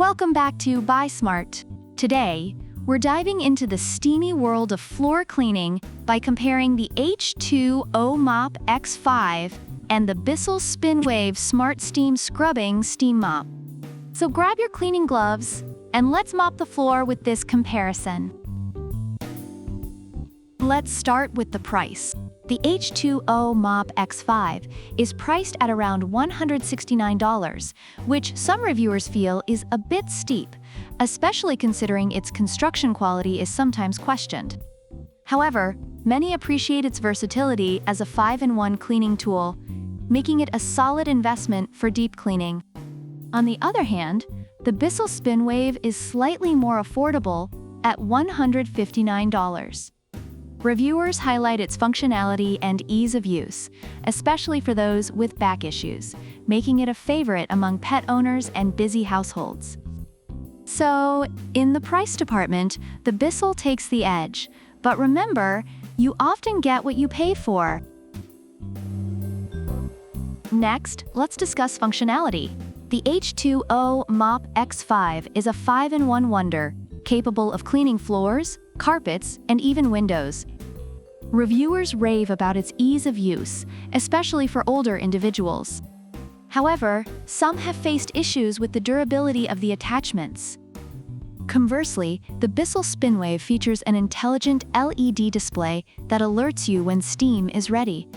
Welcome back to Buy Smart. Today, we're diving into the steamy world of floor cleaning by comparing the H2O MOP X5 and the BISSELL SpinWave Smart Steam Scrubbing Steam Mop. So grab your cleaning gloves and let's mop the floor with this comparison. Let's start with the price. The H2O MOP X5 is priced at around $169, which some reviewers feel is a bit steep, especially considering its construction quality is sometimes questioned. However, many appreciate its versatility as a 5-in-1 cleaning tool, making it a solid investment for deep cleaning. On the other hand, the BISSELL SpinWave is slightly more affordable at $159. Reviewers highlight its functionality and ease of use, especially for those with back issues, making it a favorite among pet owners and busy households. So, in the price department, the BISSELL takes the edge, but remember, you often get what you pay for. Next, let's discuss functionality. The H2O MOP X5 is a 5-in-1 wonder, capable of cleaning floors, carpets, and even windows. Reviewers rave about its ease of use, especially for older individuals. However, some have faced issues with the durability of the attachments. Conversely, the BISSELL SpinWave features an intelligent LED display that alerts you when steam is ready.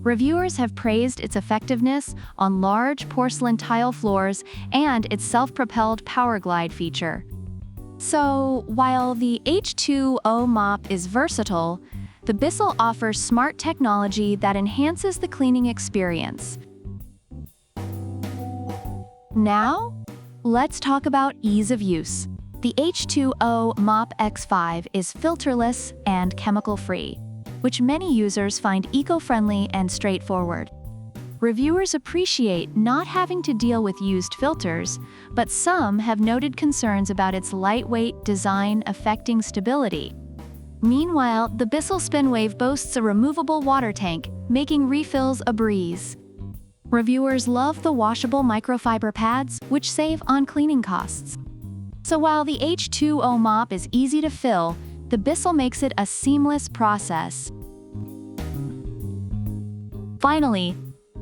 Reviewers have praised its effectiveness on large porcelain tile floors and its self-propelled power glide feature. So, while the H2O MOP is versatile, the BISSELL offers smart technology that enhances the cleaning experience. Now, let's talk about ease of use. The H2O MOP X5 is filterless and chemical-free, which many users find eco-friendly and straightforward. Reviewers appreciate not having to deal with used filters, but some have noted concerns about its lightweight design affecting stability. Meanwhile, the BISSELL SpinWave boasts a removable water tank, making refills a breeze. Reviewers love the washable microfiber pads, which save on cleaning costs. So while the H2O MOP is easy to fill, the BISSELL makes it a seamless process. Finally,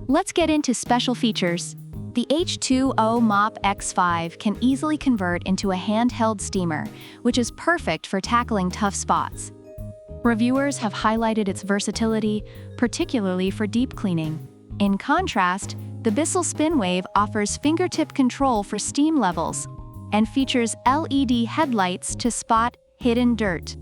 let's get into special features. The H2O MOP X5 can easily convert into a handheld steamer, which is perfect for tackling tough spots. Reviewers have highlighted its versatility, particularly for deep cleaning. In contrast, the BISSELL SpinWave offers fingertip control for steam levels and features LED headlights to spot hidden dirt.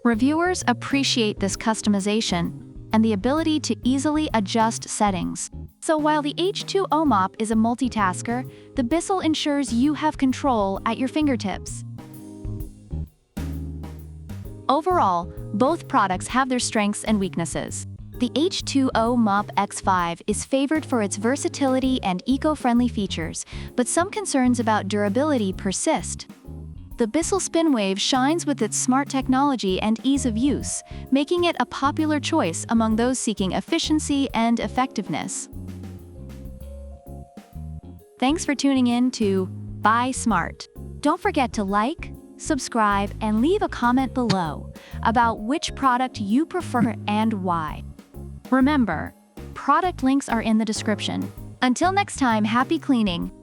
Reviewers appreciate this customization and the ability to easily adjust settings. So while the H2O MOP is a multitasker, the BISSELL ensures you have control at your fingertips. Overall, both products have their strengths and weaknesses. The H2O MOP X5 is favored for its versatility and eco-friendly features, but some concerns about durability persist. The BISSELL SpinWave shines with its smart technology and ease of use, making it a popular choice among those seeking efficiency and effectiveness. Thanks for tuning in to Buy Smart. Don't forget to like, subscribe, and leave a comment below about which product you prefer and why. Remember, product links are in the description. Until next time, happy cleaning!